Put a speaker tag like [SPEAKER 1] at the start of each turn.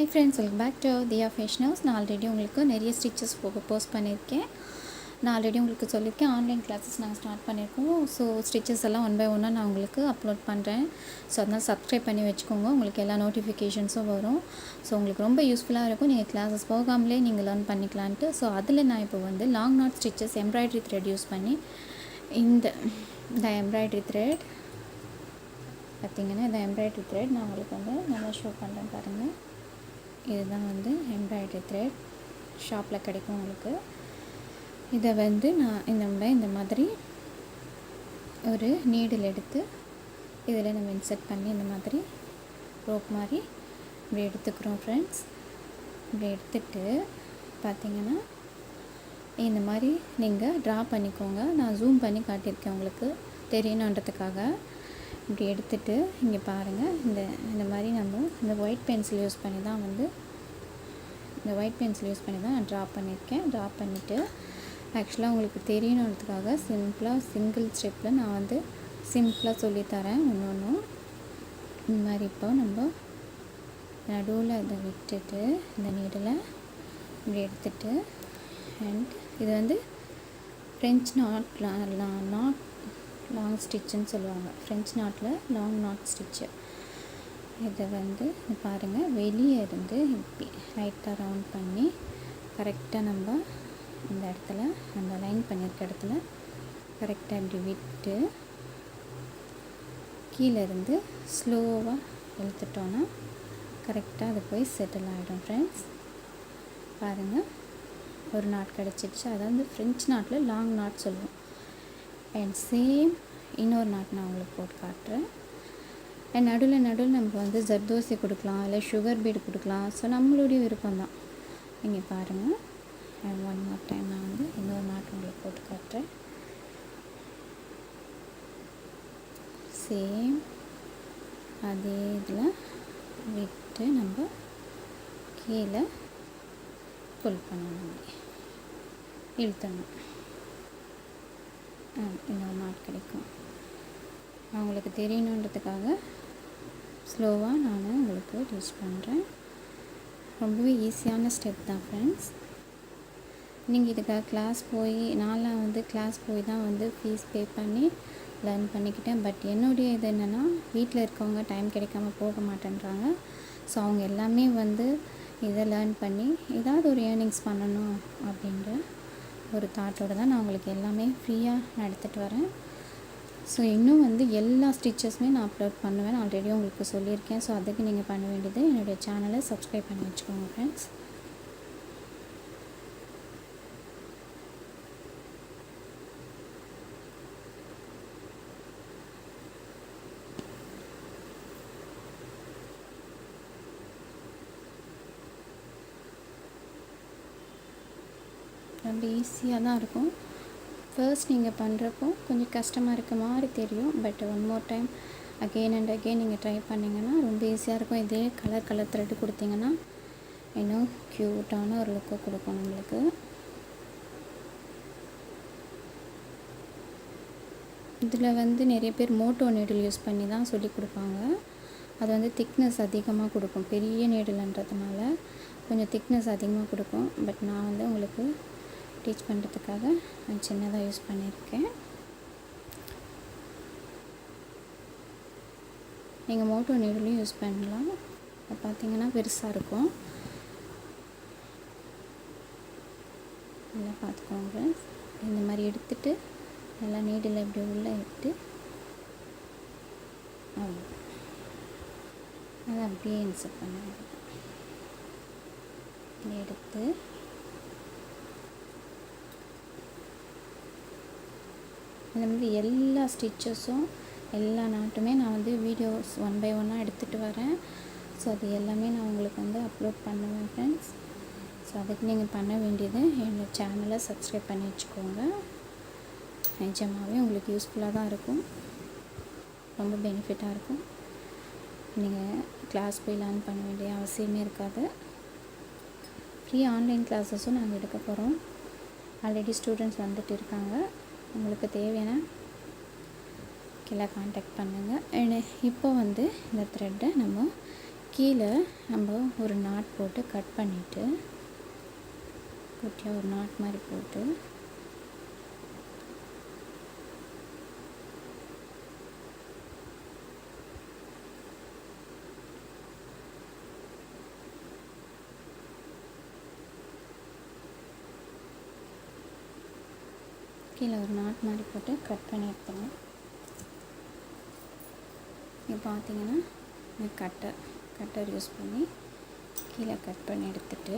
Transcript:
[SPEAKER 1] Hi friends, welcome back to Diya fashion house. நான் already உங்களுக்கு நிறைய ஸ்டிச்சஸ் போஸ்ட் பண்ணியிருக்கேன். நான் ஆல்ரெடி உங்களுக்கு சொல்லியிருக்கேன், ஆன்லைன் கிளாஸஸ் நாங்கள் ஸ்டார்ட் பண்ணியிருக்கோம். ஸோ ஸ்டிச்சஸ் எல்லாம் ஒன் பை ஒன்னாக நான் உங்களுக்கு அப்லோட் பண்ணுறேன். ஸோ அதனால் சப்ஸ்கிரைப் பண்ணி வச்சுக்கோங்க, உங்களுக்கு எல்லா நோட்டிஃபிகேஷன்ஸும் வரும். ஸோ உங்களுக்கு ரொம்ப யூஸ்ஃபுல்லாக இருக்கும், நீங்கள் கிளாஸஸ் போகாமலே நீங்கள் லேர்ன் பண்ணிக்கலான்ட்டு. ஸோ அதில் நான் இப்போ வந்து long not stitches embroidery thread use பண்ணி இந்த எம்ப்ராய்டரி த்ரெட் பார்த்திங்கன்னா, இந்த எம்ப்ராய்டரி த்ரெட் நான் உங்களுக்கு வந்து நல்லா ஷோ பண்ணுறேன் பாருங்கள். இதுதான் வந்து எம்ப்ராய்டரி த்ரெட், ஷாப்பில் கிடைக்கும் உங்களுக்கு. இதை வந்து நான் இந்த மாதிரி ஒரு நீடில் எடுத்து இதில் நம்ம இன்சர்ட் பண்ணி இந்த மாதிரி ரோப் மாதிரி இப்படி எடுத்துக்கிறோம் ஃப்ரெண்ட்ஸ். இப்படி எடுத்துட்டு பார்த்திங்கன்னா இந்த மாதிரி நீங்கள் ட்ரா பண்ணிக்கோங்க. நான் ஜூம் பண்ணி காட்டியிருக்கேன் உங்களுக்கு தெரியணுன்றதுக்காக. இப்படி எடுத்துகிட்டு இங்கே பாருங்கள், இந்த மாதிரி நம்ம இந்த ஒயிட் பென்சில் யூஸ் பண்ணி தான் நான் ட்ரா பண்ணியிருக்கேன். ட்ரா பண்ணிவிட்டு ஆக்சுவலாக உங்களுக்கு தெரியணுன்றதுக்காக சிம்பிளாக சிங்கிள் ஸ்டெப்பில் நான் வந்து சிம்பிளாக சொல்லித்தரேன் ஒன்று. இந்த மாதிரி இப்போ நம்ம நடுவில் இதை விட்டுட்டு இந்த நீடில் இப்படி எடுத்துகிட்டு அண்ட் இது வந்து ஃப்ரெஞ்ச் நாட் லாங் ஸ்டிச்சுன்னு சொல்லுவாங்க. ஃப்ரெஞ்ச் நாட்டில் லாங் நாட் ஸ்டிச்சு. இதை வந்து பாருங்கள், வெளியே இருந்து இப்படி லைட்டாக ரவுண்ட் பண்ணி கரெக்டாக நம்ம இந்த இடத்துல நம்ம லைன் பண்ணியிருக்க இடத்துல கரெக்டாக இப்படி விட்டு கீழே இருந்து ஸ்லோவாக இழுத்துட்டோன்னா கரெக்டாக அது போய் செட்டில் ஆகிடும் ஃப்ரெண்ட்ஸ். பாருங்கள், ஒரு நாட் கிடச்சிடுச்சு. அதாவது ஃப்ரெஞ்ச் நாட்டில் லாங் நாட் சொல்லுவோம். அண்ட் சேம் இன்னொரு நாட் நான் உங்களுக்கு போட்டு காட்டுறேன். அண்ட் நடுவில் நம்ம வந்து ஜர்தோசி கொடுக்கலாம், இல்லை சுகர் பீடு கொடுக்கலாம். ஸோ நம்மளுடைய விருப்பம் தான். நீங்கள் பாருங்கள், அண்ட் ஒன் மோர் டைம் நான் வந்து இன்னொரு நாட் உங்களுக்கு போட்டு காட்டுறேன். சேம் அதே இதில் விட்டு நம்ம கீழே புல் பண்ணணும், இழுத்தணும். இன்னொரு நாட் கிடைக்கும். அவங்களுக்கு தெரியணுன்றதுக்காக ஸ்லோவாக நான் உங்களுக்கு டீச் பண்ணுறேன். ரொம்பவே ஈஸியான ஸ்டெப் தான் ஃப்ரெண்ட்ஸ். நீங்கள் இதுக்காக கிளாஸ் போய் நான்லாம் வந்து கிளாஸ் போய் தான் வந்து ஃபீஸ் பே பண்ணி லேர்ன் பண்ணிக்கிட்டேன். பட் என்னுடைய இது என்னென்னா, வீட்டில் இருக்கவங்க டைம் கிடைக்காம போக மாட்டேன்றாங்க. ஸோ அவங்க எல்லாமே வந்து இதை லேர்ன் பண்ணி ஏதாவது ஒரு ஏர்னிங்ஸ் பண்ணணும் அப்படின்ற ஒரு தாட்டோடு தான் நான் உங்களுக்கு எல்லாமே ஃப்ரீயாக நான் எடுத்துகிட்டு வரேன். ஸோ இன்னும் வந்து எல்லா ஸ்டிச்சஸுமே நான் அப்லோட் பண்ணுவேன். ஆல்ரெடி உங்களுக்கு சொல்லியிருக்கேன். ஸோ அதுக்கு நீங்கள் பண்ண வேண்டியது என்னுடைய சேனலை சப்ஸ்கிரைப் பண்ணி வச்சுக்கோங்க ஃப்ரெண்ட்ஸ். ரொம்ப ஈஸியாக தான் இருக்கும். ஃபர்ஸ்ட் நீங்கள் பண்ணுறப்போ கொஞ்சம் கஷ்டமாக இருக்க மாதிரி தெரியும். But one more time again and again நீங்கள் ட்ரை பண்ணிங்கன்னா ரொம்ப ஈஸியாக இருக்கும். இதே கலர் த்ரெட்டு கொடுத்தீங்கன்னா இன்னும் க்யூட்டான ஒரு லுக்கை கொடுக்கும் நம்மளுக்கு. இதில் வந்து நிறைய பேர் மோட்டோ நீடில் யூஸ் பண்ணி தான் சொல்லி கொடுப்பாங்க. அது வந்து திக்னஸ் அதிகமாக கொடுக்கும். பெரிய நீடில்ன்றதுனால கொஞ்சம் திக்னஸ் அதிகமாக கொடுக்கும். பட் நான் வந்து உங்களுக்கு டீச் பண்ணுறதுக்காக நான் சின்னதாக யூஸ் பண்ணியிருக்கேன். நீங்கள் மோட்டோ நீடிலையும் யூஸ் பண்ணலாம். அது பார்த்திங்கன்னா பெருசாக இருக்கும். நல்லா பார்த்துக்கோங்க. இந்த மாதிரி எடுத்துகிட்டு நல்லா நீடில் இப்படி உள்ளே விட்டு அதை அப்படியே இன்சர்ட் பண்ண எடுத்து இந்த மாதிரி எல்லா ஸ்டிச்சஸும் எல்லா நாட்டுமே நான் வந்து வீடியோஸ் ஒன் பை ஒன்னாக எடுத்துகிட்டு வரேன். ஸோ அது எல்லாமே நான் உங்களுக்கு வந்து அப்லோட் பண்ணுவேன் ஃப்ரெண்ட்ஸ். ஸோ அதுக்கு நீங்கள் பண்ண வேண்டியது என்னோடய சேனலை சப்ஸ்கிரைப் பண்ணி வச்சுக்கோங்க. நிஜமாகவே உங்களுக்கு யூஸ்ஃபுல்லாக தான் இருக்கும், ரொம்ப பெனிஃபிட்டாக இருக்கும். நீங்கள் கிளாஸ் போய் லேர்ன் பண்ண வேண்டிய அவசியமே இருக்காது. ஃப்ரீ ஆன்லைன் கிளாஸஸும் நாங்கள் எடுக்க போகிறோம். ஆல்ரெடி ஸ்டூடெண்ட்ஸ் வந்துட்டு இருக்காங்க. உங்களுக்கு தேவையான கீழே காண்டாக்ட் பண்ணுங்கள். இப்போ வந்து இந்த த்ரெட்டை நம்ம கீழே நம்ம ஒரு நாட் போட்டு கட் பண்ணிவிட்டு குட்டியாக ஒரு நாட் மாதிரி போட்டு கீழே ஒரு நாட் மாதிரி போட்டு கட் பண்ணி எடுத்துடலாம். இப்போ பார்த்தீங்கன்னா கட்டர் யூஸ் பண்ணி கீழே கட் பண்ணி எடுத்துட்டு